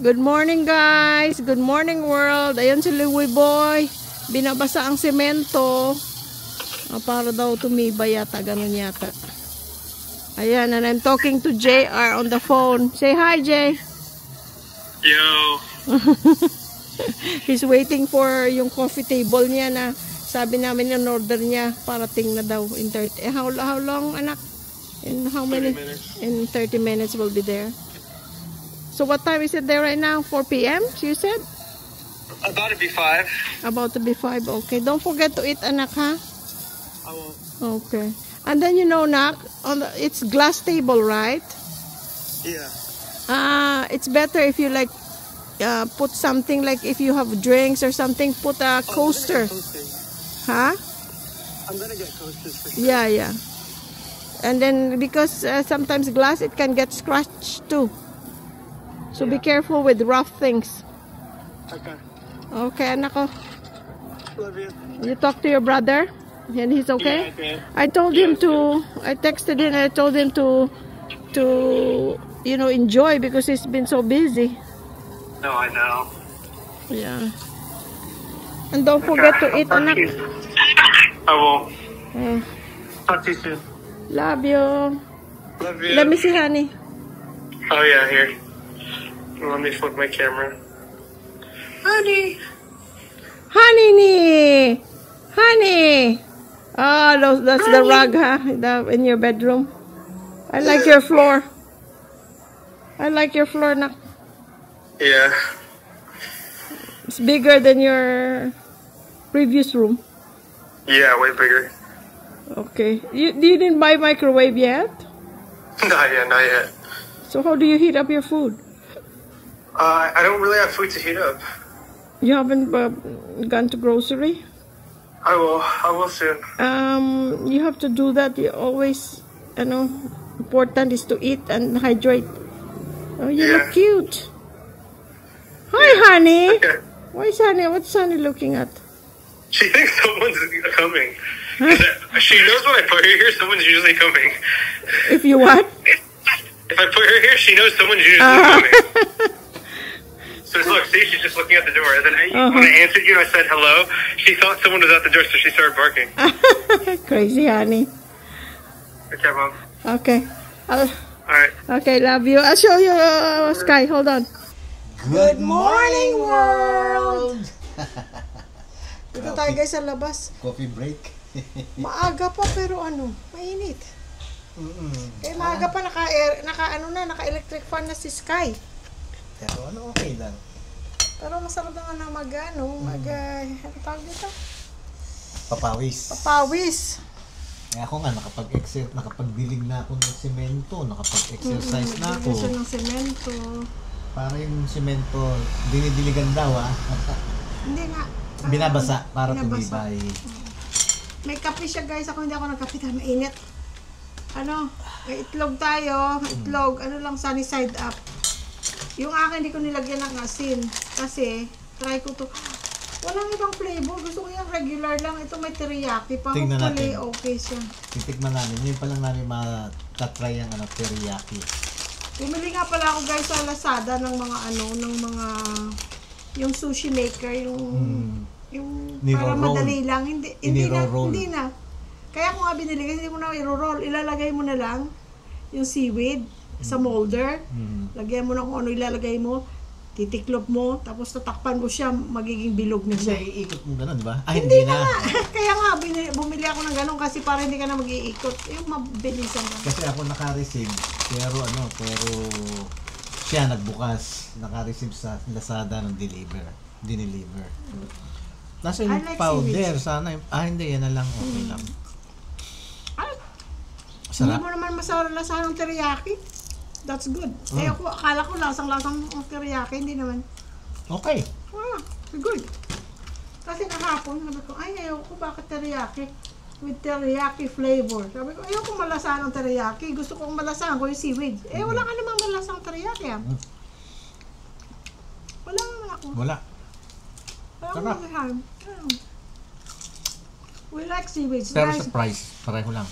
Good morning guys. Good morning world. Ayun si Louie Boy. Binabasa ang semento. Para daw tumibay yata. Ganun yata. Ayan. And I'm talking to JR on the phone. Say hi, Jay. Yo. He's waiting for yung coffee table niya na sabi namin in order niya. Parating na daw in 30. How long, anak? In how many? 30 minutes. In 30 minutes we'll be there. So what time is it there right now? 4 p.m. you said? About to be 5. About to be 5. Okay. Don't forget to eat, anak, ha? I won't. Okay. And then nak, it's glass table, right? Yeah. It's better if you like put something like if you have drinks or something, put a coaster. Huh? I'm gonna get coasters for sure. Yeah. And then because sometimes glass it can get scratched too. So be careful with rough things. Okay. Okay, anak ko. Love you. You talk to your brother and he's okay? Yeah, I told him to, I texted him and I told him to enjoy because he's been so busy. No, I know. Yeah. And don't forget to eat, anak. I won't. Eh, Talk to you soon. love you. Love you. Let me see, honey. Oh yeah, here. Let me flip my camera. Honey. Honey. Oh, that's the rug, huh? In your bedroom. I like your floor. Nak. Yeah. It's bigger than your previous room. Yeah, way bigger. Okay. You didn't buy microwave yet? Not yet. So how do you heat up your food? I don't really have food to heat up. You haven't gone to grocery? I will soon. You have to do that. You always, important is to eat and hydrate. Oh, you look cute. Hi, honey. Okay. What's Honey looking at? She thinks someone's coming. She knows when I put her here, someone's usually coming. If you what? If I put her here, she knows someone's usually coming. So look, see, she's just looking at the door. And then when I answered you, I said hello. She thought someone was at the door, so she started barking. Crazy, honey. Okay, Mom. Okay. All right. Okay, love you. I'll show you Sky. Hold on. Good morning, world! Dito tayo guys sa labas. Coffee break. Maaga pa pero mainit. Eh maaga pa naka-electric fan na si Sky. Pero okay lang. Pero masarap na mag ano tawag dito? Papawis. Eh ako nga nakapagbilig na ako ng semento, nakapag-exercise na ako. Ng semento. Para yung semento dinidiligan daw Hindi nga. Binabasa para tumibay. May kape siya guys. Ako hindi ako nagkape dahil mainit. May itlog tayo. Itlog, sunny side up. Yung akin, hindi ko nilagyan ng asin. Kasi, try ko to. Walang ibang flavor. Gusto ko yung regular lang. Ito may teriyaki pa. Tingnan Hopefully, natin. okay siya. Titikman namin. Yun pa lang namin matatry ang teriyaki. Bumili nga pala ako guys sa Lazada ng mga yung sushi maker. Yung para madali lang. Hindi na. Kaya kung nga binili, hindi mo na i-roll. Ilalagay mo na lang yung seaweed sa molder. Lagyan mo na kung ano ilalagay mo. Titiklop mo. Tapos tatakpan mo siya. Magiging bilog na siya. Hindi, iikot mo gano'n, di ba? Hindi na. Kaya nga, bumili ako ng gano'n kasi para hindi ka na mag-iikot. Yung mabilisan ka. Kasi ako naka-receive. Pero siya nagbukas. Naka-receive sa Lazada ng dineliver. Nasa yung powder. Sana hindi. Yan na lang. Okay lang. Hindi mo naman masarap ng teriyaki. That's good. Eh ako, akala ko lasang-lasang teriyaki. Hindi naman. Okay. Good. Kasi kahapon, sabi ko, ayaw ko bakit teriyaki? With teriyaki flavor. Sabi ko, ayaw ko malasahan ng teriyaki. Gusto kong malasahan ko yung seaweed. Eh, wala ka namang malasang teriyaki. Wala naman ako. Wala. Sarap. We like seaweed. Pero sa price, pareho lang.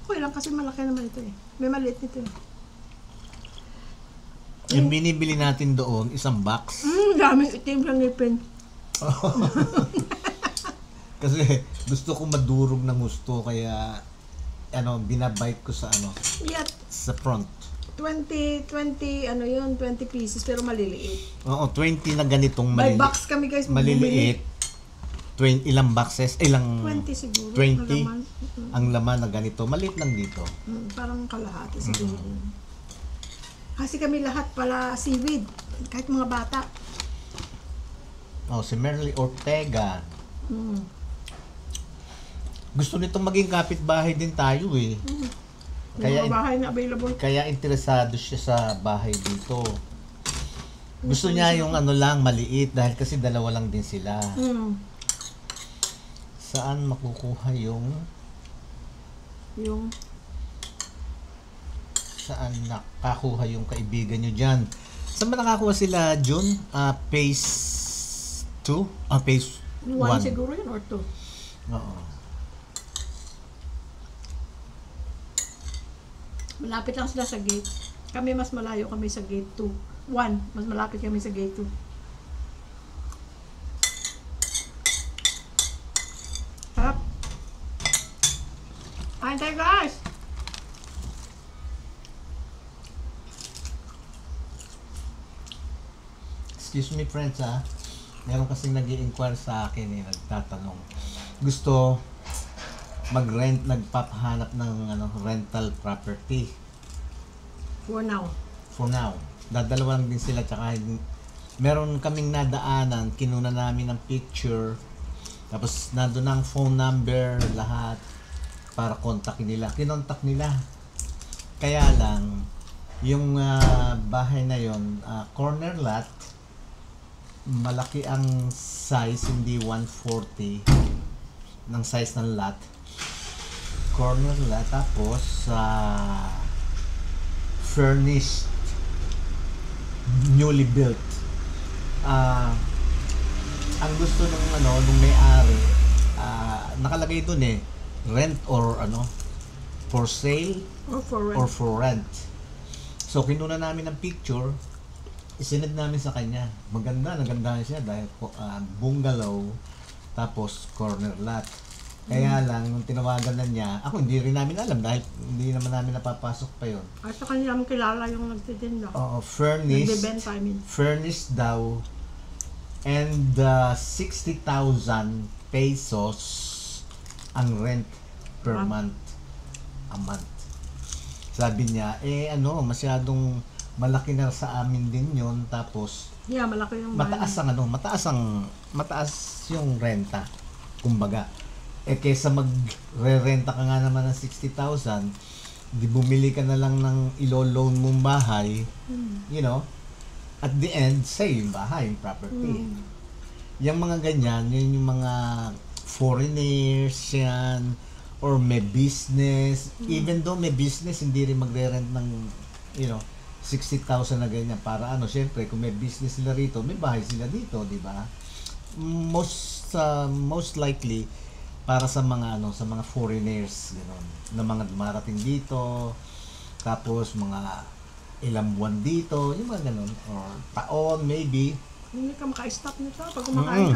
Okay lang kasi malaki naman ito eh. May maliit nito eh. Yung binibili natin doon, isang box. Daming itim sa ngipin. Kasi gusto ko madurog ng gusto, kaya binabite ko sa Yeah, sa front. 20 20 pieces pero maliliit. Oo, 20 na ganitong By maliliit. box kami guys. Maliliit. 20, ilang boxes? 20 siguro. 20 na laman. ang laman na ganito. Maliit lang dito. Parang kalahati siguro. Kasi kami lahat pala seaweed. Kahit mga bata. Oh, si Merly Ortega. Gusto nitong maging kapitbahay din tayo eh. Kaya mga bahay na available. Kaya interesado siya sa bahay dito. Gusto niya yung lang, maliit, dahil kasi dalawa lang din sila. Saan makukuha saan nakakuha yung kaibigan nyo dyan? Saan ba nakakuha sila, Jun? Phase 2? Phase 1 siguro yun or 2. Oo. Malapit lang sila sa gate. Kami mas malayo kami sa gate 2. 1, mas malapit kami sa gate 2. Harap. Kain tayo guys! Excuse me friends meron kasing nag-i-inquire sa akin nagtatanong. Gusto nagpapahanap ng rental property. For now. Dadalawa lang din sila, tsaka meron kaming nadaanan, kinuna namin ng picture, tapos nandun ang phone number, lahat, para kontakin nila. Kinontak nila. Kaya lang, yung bahay na yon, corner lot, malaki ang size, hindi 140 ng size ng lot. Corner lot, tapos furnished, newly built. Ang gusto nung may-ari, nakalagay dun rent or for sale or for rent. So kinuna namin ng picture, isinad namin sa kanya. Nagandahan siya dahil bungalow, tapos corner lot. Kaya lang, nung tinawagan na niya, ako hindi rin namin alam dahil hindi naman namin napapasok pa yon. At sa kanya namin kilala yung nagtitinda. Oo, furnished. Nagbebenta, I mean. Furnished daw. And 60,000 pesos ang rent per month. A month. Sabi niya, masyadong malaki na sa amin din yon. Tapos, yeah, malaki yung mataas yung renta. Kumbaga, kesa magre-renta ka nga naman ng 60,000, di bumili ka na lang ng ilo-loan mong bahay, at the end, say yung bahay, yung property. Yung mga ganyan, yun yung mga foreigners yan, or may business. Even though may business, hindi rin magre-rent ng, 60,000 na ganyan. Para syempre, kung may business sila rito, may bahay sila dito, di ba? Most likely, para sa mga foreigners, na mga dumarating dito, tapos mga ilang buwan dito, yung mga ganon, or taon maybe. Hindi ka maka-stop nito pag kumakain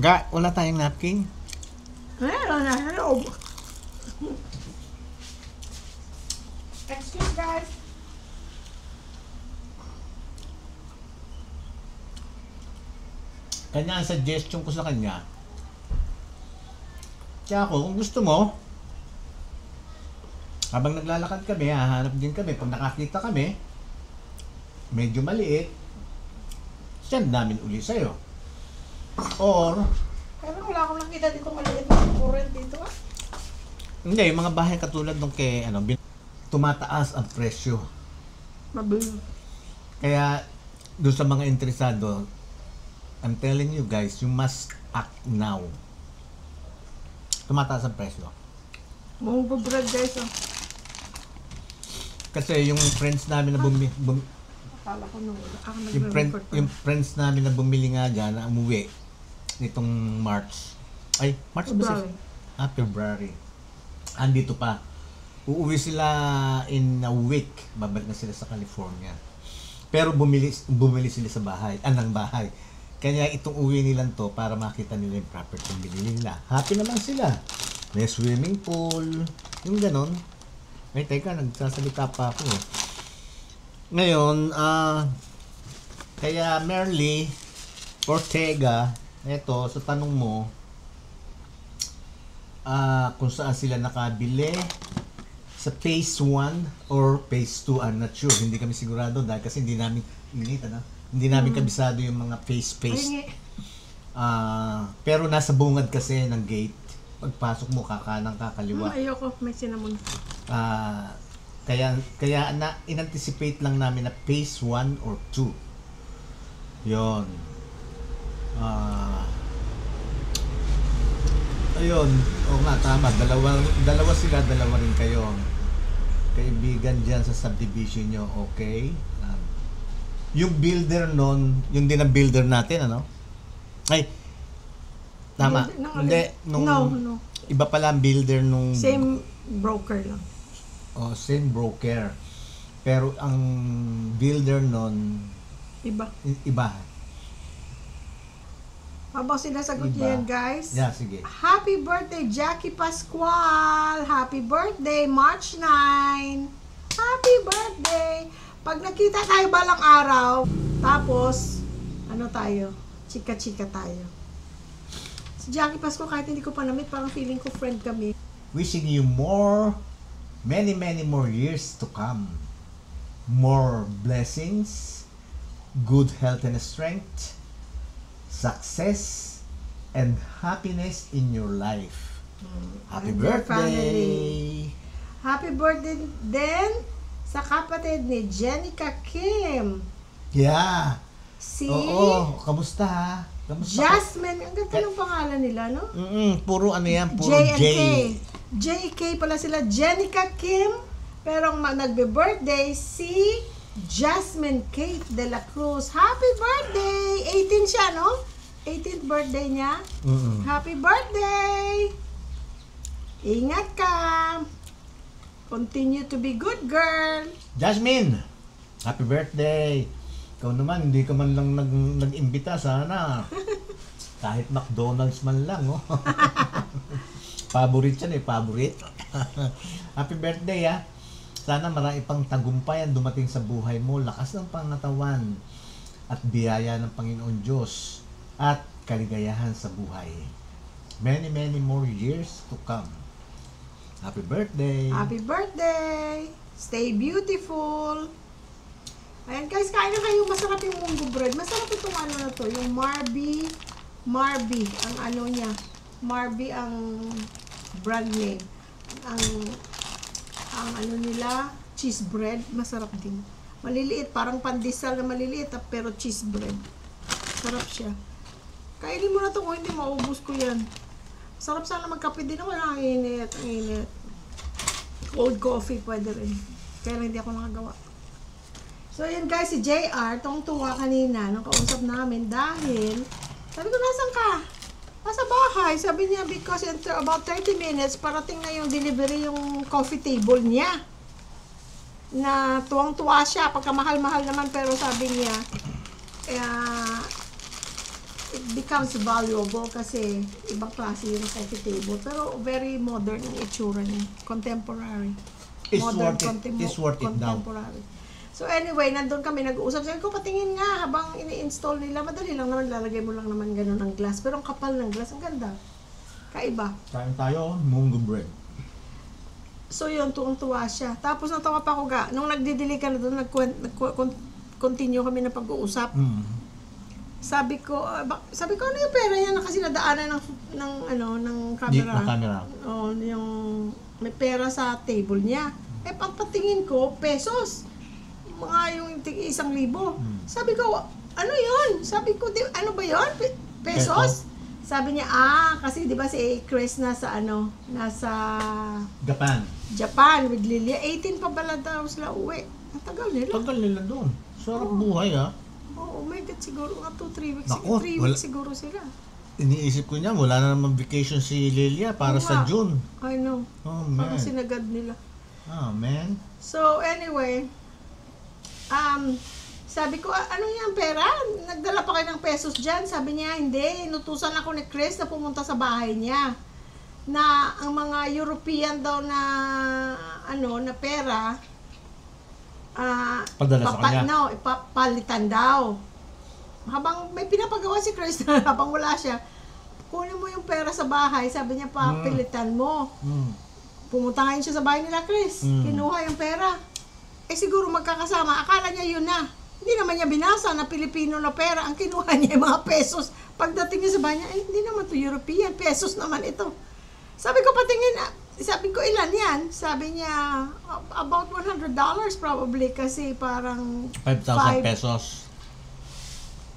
ka. Wala tayong napkin? Wala na loob. Excuse guys. Kanya ang suggestion ko sa kanya, kaya ako, kung gusto mo, habang naglalakad kami, hahanap din kami. Pag nakakita kami, medyo maliit, send namin uli sa'yo. Or, Kaya wala akong nakita dito maliit na current dito hindi, yung mga bahay katulad nung tumataas ang presyo. Mabili. Kaya, doon sa mga interesado, I'm telling you guys, you must act now. Tumataas ang presyo. Bread guys Kasi yung friends namin na Akala ko nung yung friends namin na bumili nga dyan, na umuwi nitong March. March ba siya? February. Andito pa. Uuwi sila in a week. Babalik na sila sa California. Pero bumili sila sa bahay, ng bahay. Kaya itong uwi nilang to para makita nila yung property ng binili nila. Happy naman sila. May swimming pool, yung ganon. Ay, teka, nagsasalita pa ako. Ngayon, kaya Merly Ortega, eto, sa tanong mo, kung saan sila nakabili, sa phase 1 or phase 2, I'm not sure. Hindi kami sigurado dahil kasi hindi namin kabisado yung mga phase. Pero nasa bungad kasi ng gate. Pagpasok mo, kakanang kakaliwa. Ayoko, may cinnamon. Kaya in-anticipate lang namin na phase 1 or 2. Yon. Ayun, o nga, tama. Dalawa sila, dalawa rin kayo. Kaibigan dyan sa subdivision nyo, okay? Yung builder nun, yung din ang builder natin, ano? Ay, tama. Hindi, No. Iba pala ang builder nung... Same broker lang. Oh, same broker. Pero ang builder nun... Iba. Habang sinasagot niyo yan, guys. Yeah, sige. Happy birthday, Jackie Pascual! Happy birthday, March 9! Happy birthday! Pag nakita tayo balang araw, tapos, ano tayo? Chika-chika tayo. Si Jackie Pascual, kahit hindi ko pa na-meet, parang feeling ko friend kami. Wishing you many more years to come. More blessings, good health and strength, success, and happiness in your life. Happy birthday! Happy birthday din sa kapatid ni Jenica Kim. Yeah. Si Oo, kamusta ha? Kamusta? Jasmine, ang ganda ng pangalan nila, no? Puro ano yan, puro J and J. K. J, K pala sila. Jenica Kim. Pero ang nagbe-birthday si Jasmine Kate de la Cruz. Happy birthday! 18 siya, no? 18th birthday niya. Happy birthday! Ingat ka! Continue to be good, girl! Jasmine! Happy birthday! Ikaw naman, hindi ka man lang nag-imbita sana. Kahit McDonald's man lang, oh. Favorite yan favorite. Happy birthday, ha. Sana marami pang tagumpay ang dumating sa buhay mo, lakas ng pangatawan at biyaya ng Panginoon Diyos at kaligayahan sa buhay. Many more years to come. Happy birthday! Happy birthday! Stay beautiful! Ayan guys, kain na kayo. Masarap yung munggo bread. Masarap itong ano na to. Yung Marby. Ang ano niya. Marby ang brand name. Ang ano nila, cheese bread. Masarap din. Maliliit. Parang pandesal na maliliit. Pero cheese bread. Sarap siya. Kainin mo na to kung hindi maubos ko yan. Sarap sana magkape din ako. Ang init. Cold coffee pwede rin. Kaya hindi ako nakagawa. So, yun guys, si JR, tuwa kanina nung kausap namin dahil, sabi ko, nasan ka? Nasa bahay. Sabi niya, because in about 30 minutes, parating na yung delivery yung coffee table niya. Na tuwang-tuwa siya, pagka mahal-mahal naman, pero sabi niya, it becomes valuable kasi ibang klase yung coffee table. Pero very modern yung itsura niya. Contemporary. It's worth it now. Contemporary. So anyway, nandun kami nag-uusap. Sabi ko, patingin nga habang ini-install nila. Madali lang naman, lalagay mo lang naman ganun ng glass. Pero ang kapal ng glass, ang ganda. Kaiba. Kain tayo, munggo bread. So yun, tuwang-tuwa siya. Tapos natawa pa ako nung nagdidili ka na doon, continue kami na pag-uusap. Sabi ko, ano yung pera niya na kasi nadaanan ng camera. Ng camera. Oh, yung may pera sa table niya. Pagpatingin ko, pesos. Mga yung 1,000. Sabi ko, ano yun? Sabi ko, ano ba yun? Pesos? Sabi niya, kasi di ba si Chris nasa Japan with Lilia. 18 pa pala daw sila uwi. Ang tagal nila. Doon. Sarap buhay, ha? Oo, may God siguro. 2-3 weeks. Naku, 3 weeks siguro sila. Iniisip ko niya, wala na naman vacation si Lilia para sa June. I know. Oh, man. Parang sinagad nila. Oh, man. So, anyway, Sabi ko, ano yan pera? Nagdala pa kayo ng pesos dyan? Sabi niya, hindi. Inutusan ako ni Chris na pumunta sa bahay niya. Na ang mga European daw na, na pera, Padala sa kanya? Ipapalitan daw. Habang may pinapagawa si Chris, habang wala siya, kunin mo yung pera sa bahay, sabi niya, papilitan mo. Pumunta ngayon siya sa bahay nila, Chris. Kinuha yung pera. Siguro magkakasama. Akala niya yun na. Hindi naman niya binasa na Pilipino na pera. Ang kinuha niya yung mga pesos. Pagdating niya sa bahay niya, hindi naman to European. Pesos naman ito. Sabi ko, patingin. Sabi ko, ilan yan? Sabi niya, about $100 probably. Kasi parang 5,000 pesos.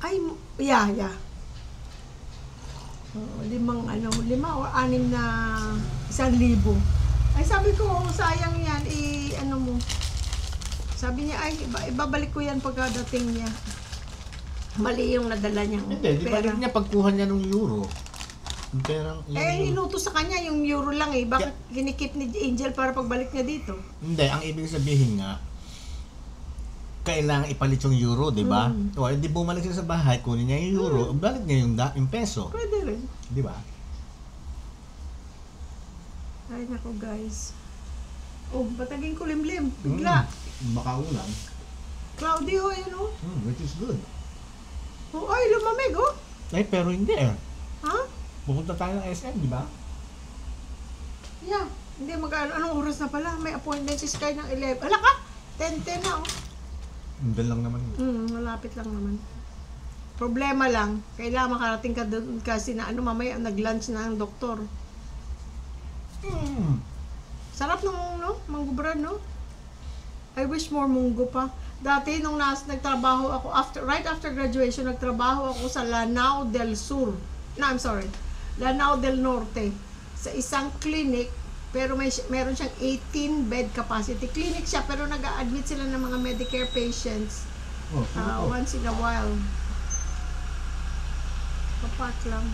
Ay, yeah. 5 o 6 na 1,000. Ay, sabi ko, sayang yan, mo. Sabi niya, ay, ibabalik ko yan pagkadating niya. Mali yung nadala niya. Hindi, di balik niya pagkuha niya ng euro. Yung perang, inutos sa kanya yung euro lang eh. Bakit kinikip ni Angel para pagbalik niya dito? Hindi, ang ibig sabihin nga, kailangan ipalit yung euro, di ba? O, hindi bumalik siya sa bahay, kunin niya yung euro, balik niya yung peso. Pwede rin. Di ba? Ay, nako guys. Oh, ba't naging kulimlim? Bigla. Makaulam. Cloudy oh. Which is good. Oh, ay, lumamig oh. Ay, pero hindi eh. Ha? Pupunta tayo ng SM, di ba? Yeah. Hindi, anong oras na pala? May appointment si Sky ng 11. Ala ka! 10 na oh. Hindi lang naman. Malapit lang naman. Problema lang, kailangan makarating ka doon kasi mamaya nag-lunch na ang doktor. Sarap ng manggubran, no? I wish more munggo pa. Dati nung nagtrabaho ako right after graduation, nagtrabaho ako sa Lanao del Sur. Lanao del Norte sa isang clinic, pero meron siyang 18 bed capacity. Clinic siya pero nag-a-admit sila ng mga Medicare patients once in a while. Papark lang.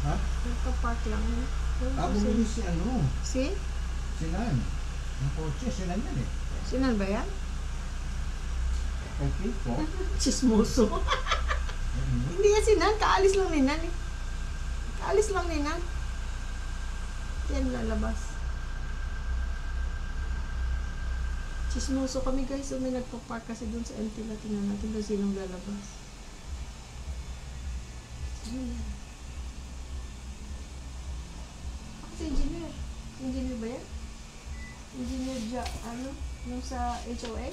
Ha? Papark lang. Bumili si Si? Sinan. Ang kotse, sinan yan eh. Sinan ba yan? Okay po. Chismoso. Hindi yan sinan. Kaalis lang ninan eh. Kaalis lang ninan. Yan lalabas. Chismoso kami guys. So may nagpa-park kasi dun sa MT na tingnan natin doon sinong lalabas. Ayan. Ako si engineer. Engineer ba yan? Engineer nung sa HOA?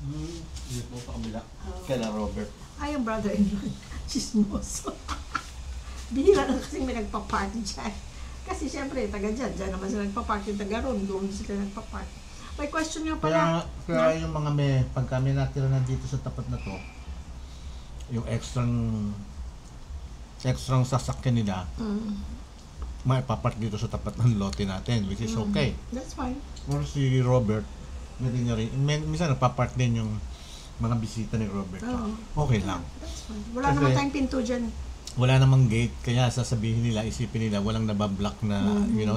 Hindi po sa kabila. Kala Robert. Ay, yung brother-in-law. Chismoso. Bihira lang kasi may nagpa-park dyan. Kasi syempre, taga dyan naman sila nagpa-park. Yung taga ron, doon sila nagpa-park. May question nga pala. Kaya yung mga pag kami natira na dito sa tapat na to, yung extrang sasakyan nila, maipapark dito sa tapat ng lote natin, which is okay. That's fine. Or si Robert, minsan nagpapark din yung mga bisita ni Robert. Okay lang. That's fine. Wala naman tayong pinto dyan. Wala namang gate, kaya sasabihin nila, isipin nila, walang nabablock na,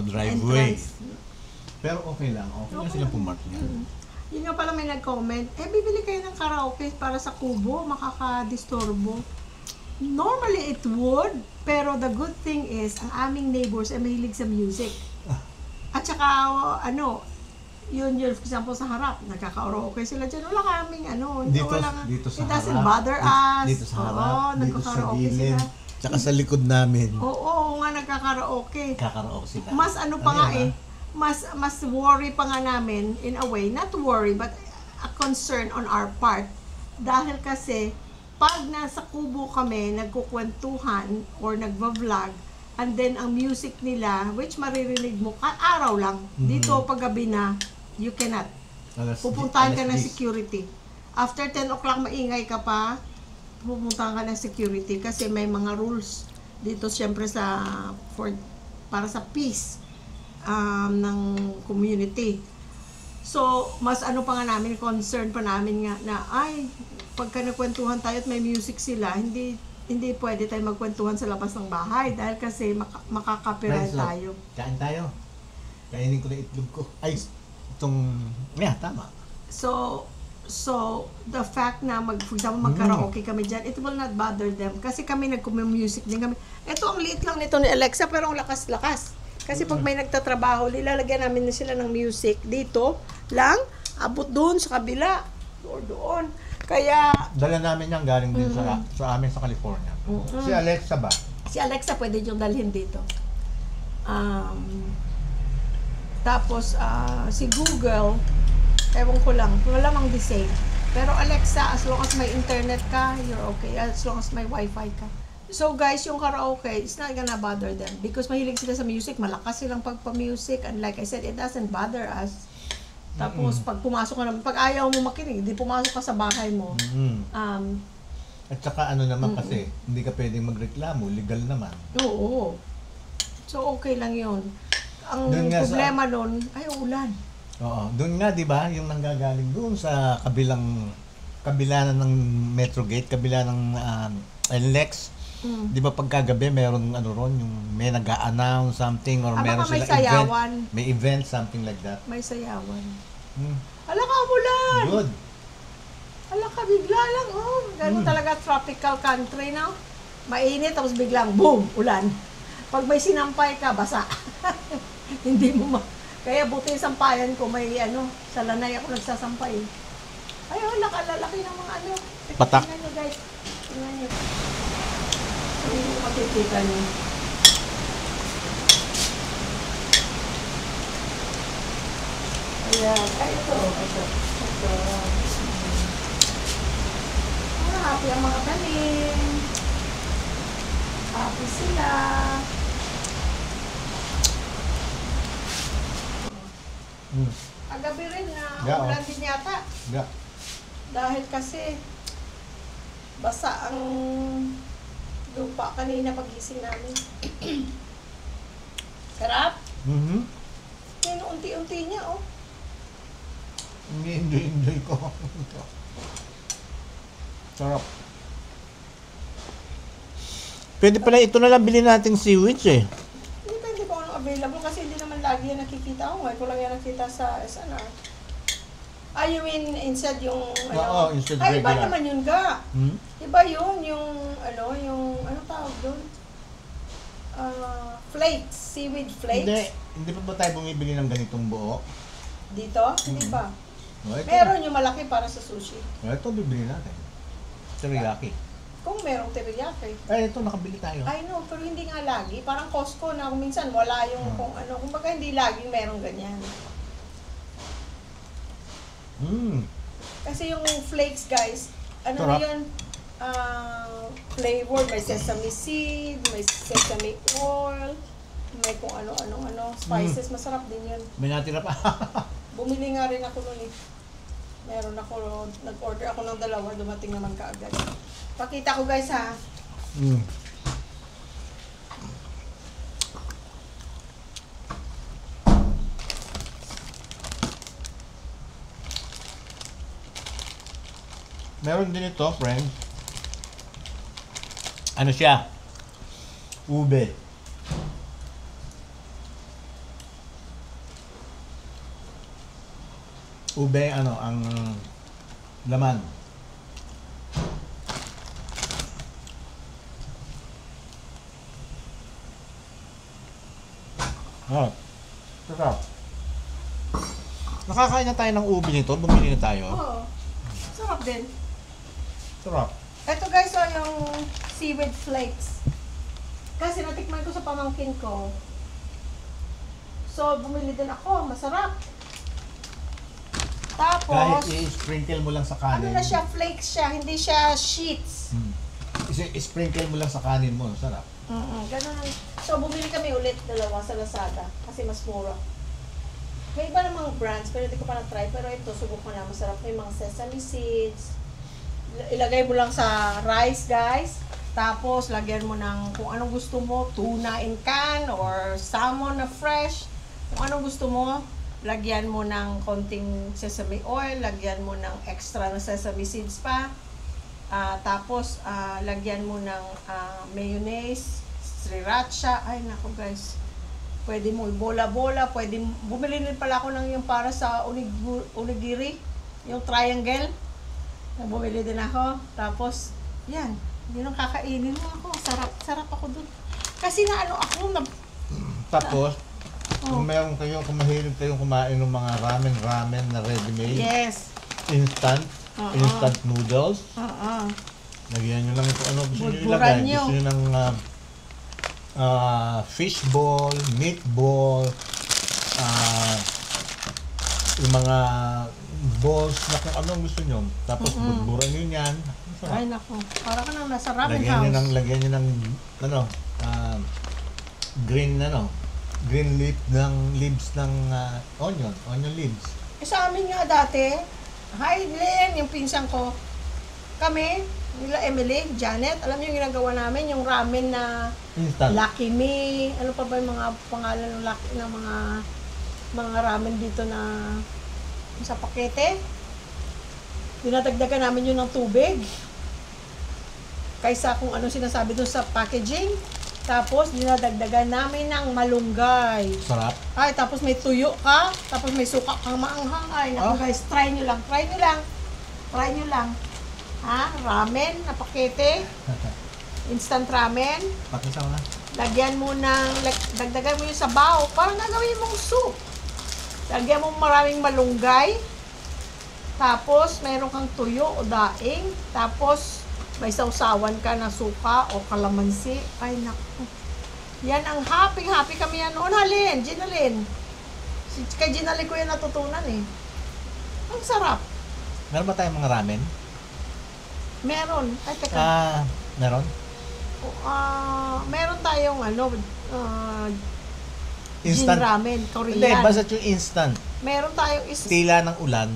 driveway. Entrance. Pero okay lang. Okay lang silang pumark niyan. Yun nga pala may nag-comment, bibili kayo ng karaoke para sa kubo, makakadisturbo. Normally it would, pero the good thing is, ang aming neighbors ay mahilig sa music. At saka, yun, for example, sa harap, nagkaka-karaoke sila dyan. Wala kaming, dito sa it doesn't harap, bother us. Dito sa harap, dito sa nagkaka-karaoke gilid, sila. tsaka sa likod namin. Oo nga, nagkaka-karaoke. Karaoke sila. Mas mas worry pa nga namin, in a way, not worry, but a concern on our part. Dahil kasi, pag nasa kubo kami, nagkukwentuhan or nagva-vlog, and then ang music nila, which maririnig mo, araw lang, dito paggabi na, you cannot. Pupuntahan ka ng security. After 10 o'clock, maingay ka pa, pupuntahan ka ng security kasi may mga rules dito siyempre para sa peace ng community. So, mas pa nga namin, concern pa namin nga na, pagka nagkwentuhan tayo at may music sila, hindi pwede tayo magkwentuhan sa labas ng bahay dahil kasi makaka-copyright tayo. Kain tayo. Kainin ko na itlog ko. Tama. So So, the fact na for example, mag-karaoke kami dyan, it will not bother them. Kasi kami nag-music din kami. Ito, ang liit lang nito ni Alexa, pero ang lakas-lakas. Kasi pag may nagtatrabaho, nilalagyan namin na sila ng music dito lang, abot doon sa kabila, doon. Kaya, Dala namin yan galing din sa amin sa California. Si Alexa ba? si Alexa pwede yung dalhin dito. Tapos, si Google, ewan ko lang, malamang the same. Pero Alexa, as long as may internet ka, you're okay. As long as may wifi ka. So guys, yung karaoke, it's not gonna bother them. Because mahilig sila sa music, malakas silang pagpa-music. And like I said, it doesn't bother us. Tapos, pag pumasok ka naman, pag ayaw mo makinig, hindi pumasok ka sa bahay mo. At saka ano naman kasi, hindi ka pwedeng magreklamo, legal naman. Oo. So, okay lang yun. Ang Doon nga problema nun, ay ulan. Oo, doon nga 'di ba, yung nanggagaling doon sa kabila ng Metro Gate, kabila ng NLEX. 'Di ba pagkagabi meron ano ron, yung may nag-a-announce something or meron may sila sayawan. event, may event something like that. May sayawan. Hala ka, ulan! Good. Hala ka, bigla lang, oh. Ganun talaga tropical country, no? Mainit, tapos biglang, boom, ulan. Pag may sinampay ka, basa. Hindi mo Kaya buti yung sampayan ko, may sa lanay ako nagsasampay. Ay, lalaki ng mga Patak. Tingnan nyo, guys. Tingnan nyo. Hindi mo makikita nyo. Ayan. Ay, ito. Happy ang mga tanim. Happy sila. Kagabi rin na ulan din yata. Dahil kasi basa ang lupa kanina pagising namin. Sarap? Yan, unti-unti niya, oh. Enjoy ko. Sarap. Pwede pala ito na lang bilhin nating seaweeds eh. Hindi ko ano available kasi hindi naman lagi yan nakikita ko. Ngayon ko lang yan nakita sa SNR. You mean instead yung Oo, instead iba regular. naman yun ga. Iba yun, yung ano tawag doon? Flakes, seaweed flakes. Hindi pa ba tayo bumibili ng ganitong buo? Dito? Hindi pa. Ito. Meron yung malaki para sa sushi. Ito bibili natin. Teriyaki. Kung merong teriyaki. Ito nakabili tayo. I know, pero hindi nga lagi. Parang Costco na kung minsan wala yung kung ano. Kung baga hindi laging merong ganyan. Kasi yung flakes, guys, ano na yun? Flavor, may sesame seed, may sesame oil, may kung ano, spices. Masarap din yun. May natira pa. Bumili nga rin ako nun eh. Meron ako, nag-order ako ng 2, dumating naman kaagad. Pakita ko guys ha. Meron din ito, friend. Ano siya? Ube. Ube, ang laman. Sarap. Nakakain na tayo ng ube nito. Bumili na tayo. Oo. Sarap din. Sarap. Ito guys, yung seaweed flakes. Kasi natikman ko sa pamangkin ko. So, bumili din ako. Masarap. Tapos, Kahit i-sprinkle mo lang sa kanin. ano na siya, flakes siya, hindi siya sheets. I-sprinkle mo lang sa kanin mo. Sarap. Ganun. So, bumili kami ulit 2 sa Lazada kasi mas mura. May iba namang brands, pero hindi ko pa na-try. Pero ito, subok ko na. Masarap. May mga sesame seeds. Ilagay mo lang sa rice, guys. Tapos, lagyan mo ng kung anong gusto mo. Tuna in can or salmon na fresh. Kung anong gusto mo, lagyan mo ng konting sesame oil. Lagyan mo ng extra na sesame seeds pa. Tapos, lagyan mo ng mayonnaise, sriracha. Ay, nako guys. Pwede mo bola-bola. Pwede, bumili din pala ako ng yung para sa onigiri. Yung triangle. Bumili din ako. Tapos, yan. Yun ang kakainin mo ako. Sarap ako dun. Kasi na ano ako, Tapos, kung meron kayo, kung mahilig kayong kumain ng mga ramen na ready-made, yes. instant noodles, lagyan nyo lang ito, ano gusto nyo ilagay? Gusto nyo ng fishball, meatball, yung mga balls na kung anong gusto nyo. Tapos, budburan nyo yan. Ay, naku. Para ka nang nasa ramen house. Lagyan nyo ng, green leaves ng onion leaves. Sa amin nga dati, hi Len, yung pinsan ko, kami, nila Emily, Janet, alam niyo yung ginagawa namin, yung ramen na instant. Lucky Me, ano pa ba yung mga pangalan ng mga ramen dito na sa pakete? Dinadagdagan namin yun ng tubig. Kaysa kung ano sinasabi doon sa packaging. Tapos, dinadagdagan namin ng malunggay. Sarap. Ay, tapos may tuyo ka. Tapos may suka kang maanghang. Ay, naku guys, try nyo lang. Ha? Ramen na pakete. Instant ramen. Pakisa mo na. Lagyan mo dagdagan mo yung sabaw. Parang nagawin mong soup. Lagyan mo maraming malunggay. Tapos, meron kang tuyo o daing. Tapos, may sausawan ka na suka o kalamansi. Ay, naku. Yan ang happy kami yan noon. Halin, Ginalyn. Kay Ginalyn ko yan natutunan eh. Ang sarap. Meron ba tayong mga ramen? Meron. Ay, teka. Meron? Meron tayong Instant Jin ramen, Korean. Hindi, basta yung instant. Meron tayong Tila ng ulan,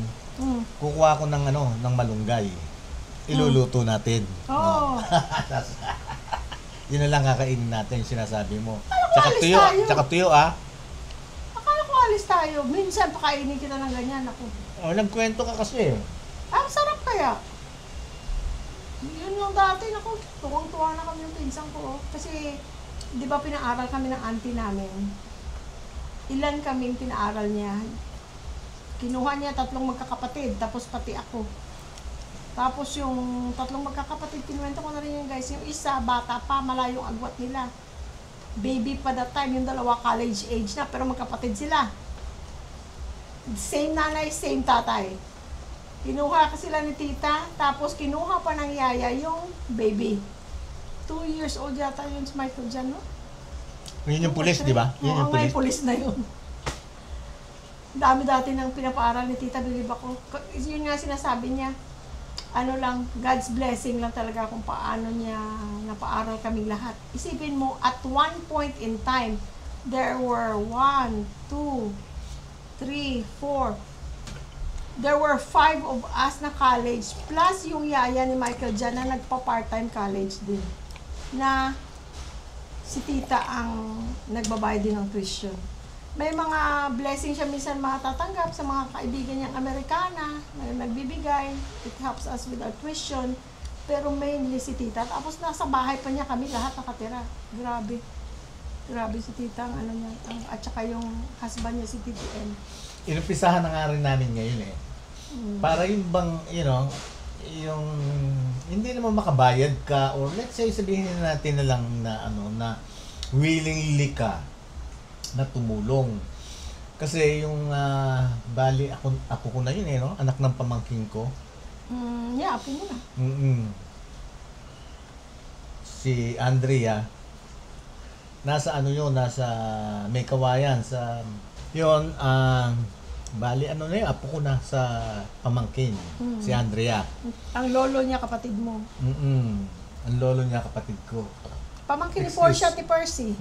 kukuha ko ng malunggay. Iluluto natin. Oo. Yun na lang kakainin natin, yung sinasabi mo. Tsaka tuyo, Akala ko alis tayo. Minsan pakainin kita ng ganyan. Ako. Nagkwento ka kasi. Ang sarap kaya. Yun yung dati. Naku, tuwang-tuwa na kami yung pinsang ko. Kasi, di ba pinaaral kami ng auntie namin? Ilan kaming pinaaral niya. Kinuha niya 3 magkakapatid. Tapos pati ako. Tapos yung 3 magkakapatid, kinuwento ko na rin yung guys. Yung isa, bata pa, malayong agwat nila. Baby pa that time, yung 2 college age na, pero magkapatid sila. Same nanay, same tatay. Kinuha ka sila ni tita, tapos kinuha pa ng yaya yung baby. 2 years old yata yun si Michael dyan, no? Yun yung pulis, di ba? Yun yung may pulis na yun. Dami dati nang pinapaaral ni tita, bilib ako. Yun nga sinasabi niya. Ano lang, God's blessing lang talaga kung paano niya napaaral kaming lahat. Isipin mo, at one point in time, there were 1, 2, 3, 4. There were 5 of us na college, plus yung yaya ni Michael dyan na nagpa-part-time college din. Na si tita ang nagbabayad din ng tuition. May mga blessing siya minsan matatanggap sa mga kaibigan niyang Amerikana na nagbibigay. It helps us with our tuition. Pero mainly si tita. Tapos nasa bahay pa niya kami lahat nakatira. Grabe. Grabe si tita ang niya. At saka yung husband niya si TTN. Inumpisahan na nga rin namin ngayon eh. Para yung bang, yung hindi naman makabayad ka or let's say sabihin natin na lang na willingly ka na tumulong. Kasi yung bali apo ko na yun anak ng pamangkin ko. Yeah, apo mo na. Si Andrea nasa nasa May Kawayan sa yun bali na yun, apo ko na sa pamangkin si Andrea. Ang lolo niya kapatid mo. Ang lolo niya kapatid ko. Pamangkin ni Portia at Percy.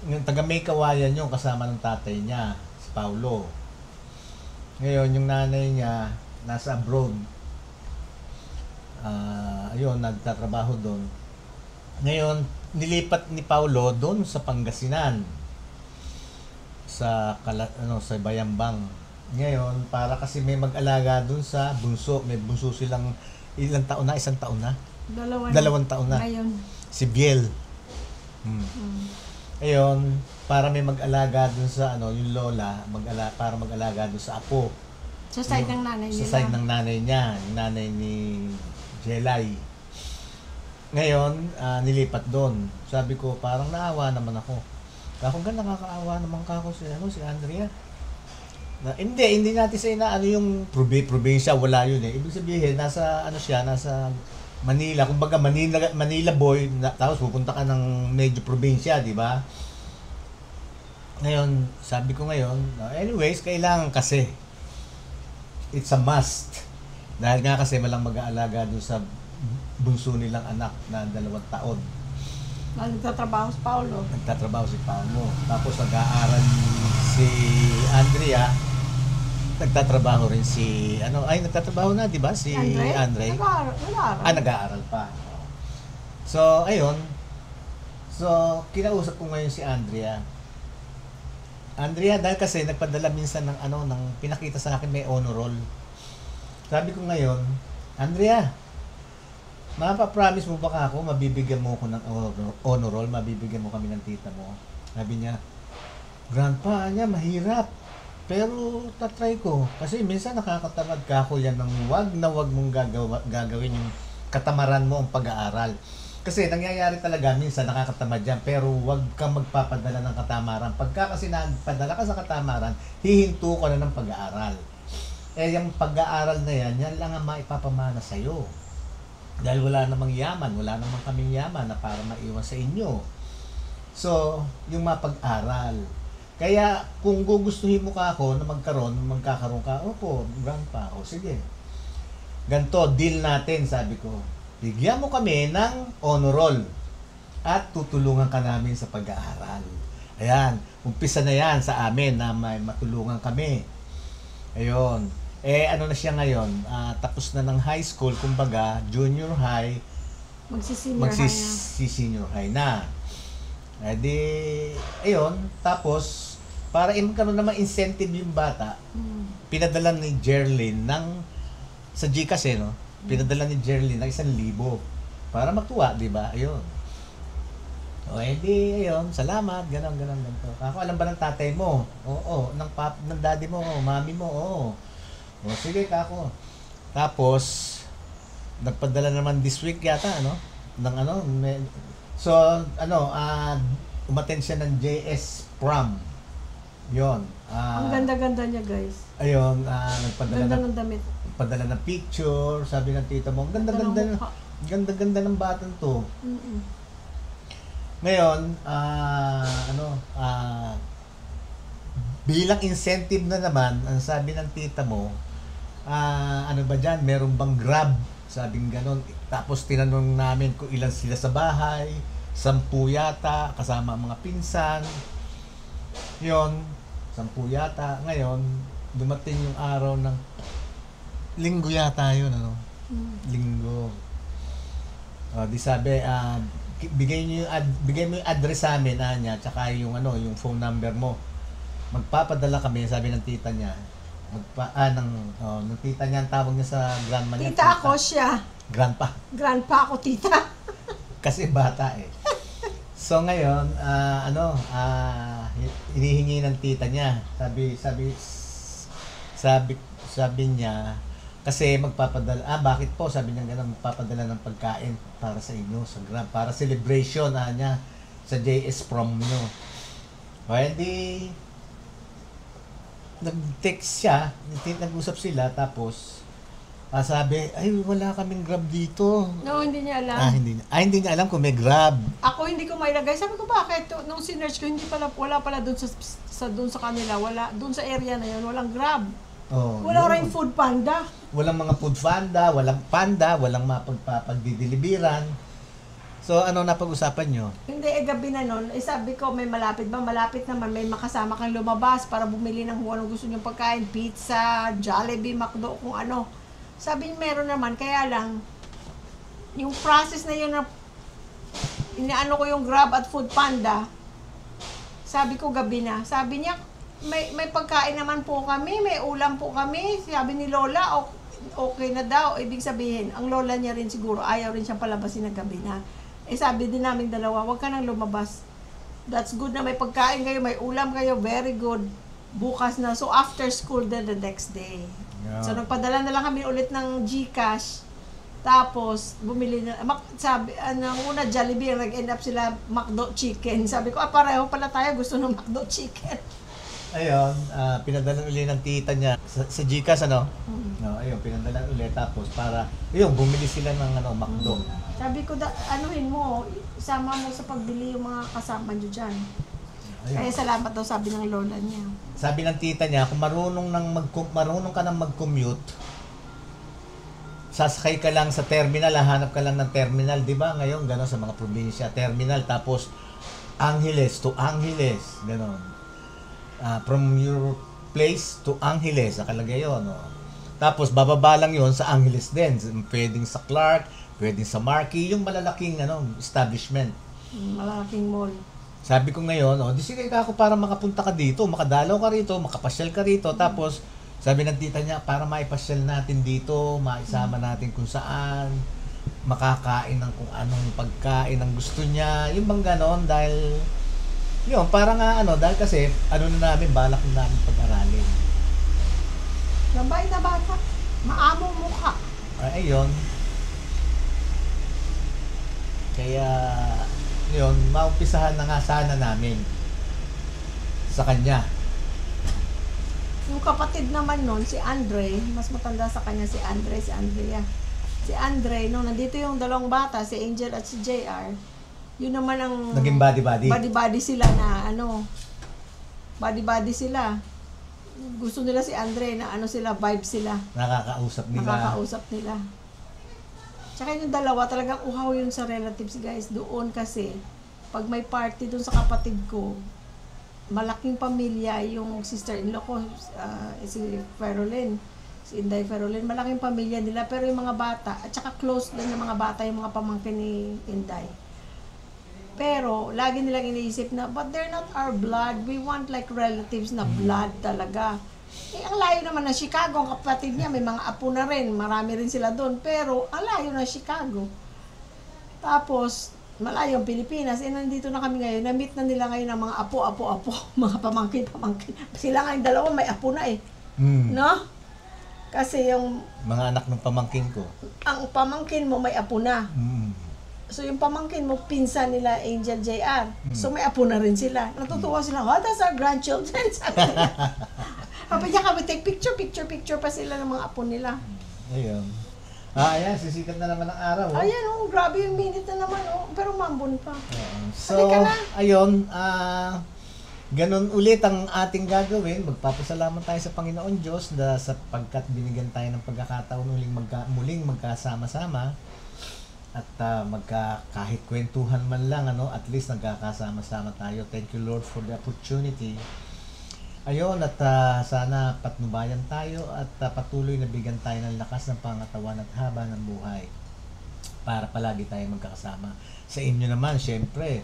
Yung taga May Kawayan yung kasama ng tatay niya, si Paulo. Ngayon, yung nanay niya, nasa abroad. Ayun, nagtatrabaho doon. Ngayon, nilipat ni Paulo doon sa Pangasinan. Sa Bayambang. Ngayon, para kasi may mag-alaga doon sa bunso. May bunso silang ilang taon na? 1 taon na? 2 taon na. Ngayon. Si Biel. Ayun, para may mag-alaga dun sa yung lola, para mag-alaga dun sa apo. Sa side ng nanay nila. Sa side ng nanay niya, yung nanay ni Jelay. Ngayon, nilipat doon. Sabi ko, parang naawa naman ako. Kung gano'n nakakaawa naman ka ako si Andrea. Hindi natin sa ano yung probinsya, wala yun eh. Ibig sabihin, nasa Manila, kumbaga Manila boy, tapos pupunta ka ng medyo probinsya, di ba? Ngayon, sabi ko ngayon, anyways, kailangan kasi. It's a must. Dahil nga kasi walang mag-aalaga dun sa bunso nilang anak na 2 taon. Nagtatrabaho si Paolo. Nagtatrabaho si Paolo. Tapos nag-aaral si Andrea. Nagtatrabaho rin si nagtatrabaho na, 'di ba? Si Andre. Nag-aaral. Nag-aaral pa. So, ayun. So, kinausap ko ngayon si Andrea. Andrea, dahil kasi nagpadala minsan ng pinakita sa akin may honor roll. Sabi ko ngayon, Andrea, mapapromise mo ba ako, mabibigyan mo ko ng honor roll, mabibigyan mo kami ng tita mo? Sabi niya, Grandpa, mahirap. Pero tatry ko. Kasi minsan nakakatamad ka ako yan ng wag mong gagawin yung katamaran mo ang pag-aaral. Kasi nangyayari talaga, minsan nakakatamad yan, pero wag kang magpapadala ng katamaran. Pagka kasi nagpadala ka sa katamaran, hihinto ka na ng pag-aaral. Yung pag-aaral na yan lang ang maipapamana sa'yo. Dahil wala namang yaman, wala namang kaming yaman na para maiwan sa inyo. So, yung mapag-aral. Kaya, kung gugustuhin mo ka ako na magkakaroon ka, opo, Grandpa, sige. Ganto, deal natin, sabi ko. Bigyan mo kami ng honor roll at tutulungan ka namin sa pag-aaral. Ayan, umpisa na yan sa amin na may matulungan kami. Ayun. Ano na siya ngayon? Tapos na ng high school, kumbaga, junior high, magsisenior high na. Ayun, tapos, para magkaroon naman incentive yung bata, pinadala ni Jerlyn sa GCash pinadala ni Jerlyn ng 1,000 para matuwa, di ba? Ayun. Ayun, salamat, ganun. Ako, alam ba ng tatay mo? Oo, ng daddy mo, mami mo, oo. Sige, kako. Tapos, nagpadala naman this week yata, umattend siya ng JS Prom. Yon. Ang ganda-ganda niya, guys. Ayun, nagpadala ganda ng damit. Padala ng picture, sabi ng tita mo, ganda-ganda ng batang to. Ngayon, bilang incentive na naman, ang sabi ng tita mo, meron bang Grab? Sabing ganon. Tapos tinanong namin kung ilan sila sa bahay, 10 yata, kasama ang mga pinsan. Yon, 10 yata. Ngayon, dumating yung araw ng linggo yata yun, Linggo. Di sabi, bigay mo yung address sa amin, niya, tsaka yung phone number mo. Magpapadala kami, sabi ng tita niya. Ng tita niya, ang tawag niya sa grandma niya. Tita ako siya. Grandpa ako, tita. Kasi bata eh. So ngayon, hinihingi ng tita niya. Sabi niya, kasi magpapadala, bakit po? Sabi niya gano'n, magpapadala ng pagkain para sa inyo, sa Grab, para celebration niya sa JS Prom nyo. Hindi, nag-text siya, nag-usap sila, tapos, sabi, wala kaming Grab dito. No, hindi niya alam. Hindi niya alam kung may Grab. Ako hindi ko mailagay. Sabi ko, bakit? Nung sinerch ko, wala pala doon sa kanila, doon sa area na yun, walang Grab. Wala rin Food Panda. Walang mga Food Panda, walang mapagdideliveran. So, napag-usapan nyo? Hindi, gabi na nun. Sabi ko, may malapit ba? Malapit naman, may makasama kang lumabas para bumili ng kung anong gusto niyong pagkain. Pizza, Jollibee, McDo, kung ano. Sabi niya, meron naman. Kaya lang, yung process na yun na inaano ko yung Grab at Food Panda, sabi ko gabi na. Sabi niya, may pagkain naman po kami, may ulam po kami. Sabi ni Lola, okay na daw. Ibig sabihin, ang lola niya rin siguro, ayaw rin siyang palabasin ng gabi na. Sabi din namin dalawa, wag ka nang lumabas. That's good na may pagkain kayo, may ulam kayo, very good. bukas na. So, after school then the next day. Yeah. So, nagpadala na lang kami ulit ng GCash. Tapos, bumili na, sabi, una Jollibee, nag-end up sila McDo chicken. Sabi ko, pareho pala tayo, gusto ng McDo chicken. Ayun, pinadala ulit ng tita niya sa GCash, ano? No, ayun, pinadala ulit tapos para, ayun, bumili sila ng McDo. Sabi ko, anuhin mo, isama mo sa pagbili yung mga kasama nyo dyan. Ayun. Kaya salamat daw, sabi ng lola niya. Sabi ng tita niya, kung marunong ka nang mag-commute, sasakay ka lang sa terminal, hanap ka lang ng terminal, di ba? Ngayon, gano'n sa mga probinsya, terminal, tapos Angeles to Angeles, gano'n. From your place to Angeles, nakalagay yun. No? Tapos, bababa lang yun sa Angeles din. Pwedeng sa Clark, pwedeng sa Marquee, yung malalaking establishment. Malalaking mall. Sabi ko ngayon, di sige ka ako para makapunta ka dito, makadalaw ka rito, makapasyal ka rito. Tapos, sabi ng tita niya, para maipasyal natin dito, maisama natin kung saan, makakain ng kung anong pagkain ang gusto niya. Yung bang ganon, dahil, yun, parang dahil kasi, balak na namin pag-aralin. Labay na bata, maamo mukha. Ayun. Kaya, yun, maumpisahan na nga sana namin sa kanya. Yung kapatid naman nun, si Andre, mas matanda sa kanya si Andre, si Andrea. Si Andre, nung nandito yung dalawang bata, si Angel at si JR, yun naman ang... Naging body-body. Body-body sila na body-body sila. Gusto nila si Andre na vibe sila. Nakakausap nila. Tsaka yung dalawa, talagang uhaw yun sa relatives, guys. Doon kasi, pag may party doon sa kapatid ko, malaking pamilya yung sister-in-law ko, si Ferolyn, si Inday Ferolyn, malaking pamilya nila, pero yung mga bata, at saka close din yung mga bata, yung mga pamangkin ni Inday. Pero, lagi nilang iniisip na, but they're not our blood. We want like relatives na blood talaga. Ang layo naman na Chicago, ang kapatid niya, may mga apo na rin. Marami rin sila doon. Pero, ang layo na Chicago. Tapos, malayo ang Pilipinas. Nandito na kami ngayon. Na-meet na nila ngayon ang mga apo. Mga pamangkin. Sila nga yung dalawa, may apo na eh. No? Kasi yung... Mga anak ng pamangkin ko. Ang pamangkin mo, may apo na. So, yung pamangkin mo, pinsan nila Angel JR. So, may apo na rin sila. Natutuwa sila, that's our grandchildren. Sabi niya kami, take picture pa sila ng mga apo nila. Ayun. Ayan, sisikat na naman ang araw. Ayan, grabe yung minute na naman, pero mambon pa. So, ayun, ganun ulit ang ating gagawin. Magpapasalamat tayo sa Panginoon Diyos na sapagkat binigyan tayo ng pagkakataon muling magkasama-sama. At kahit kwentuhan man lang, at least nagkakasama-sama tayo. Thank you, Lord, for the opportunity. Ayun, at sana patnubayan tayo at patuloy na bigyan tayo ng lakas ng pangatawan at haba ng buhay para palagi tayo magkakasama. Sa inyo naman, syempre,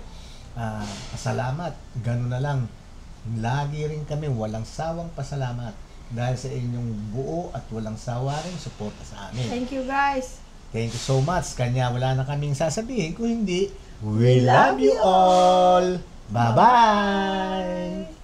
pasalamat. Ganun na lang. Lagi rin kami walang sawang pasalamat dahil sa inyong buo at walang sawa rin suporta sa amin. Thank you, guys. Thank you so much. Kanya wala na kaming sasabihin. Kung hindi, we love you all. Bye-bye!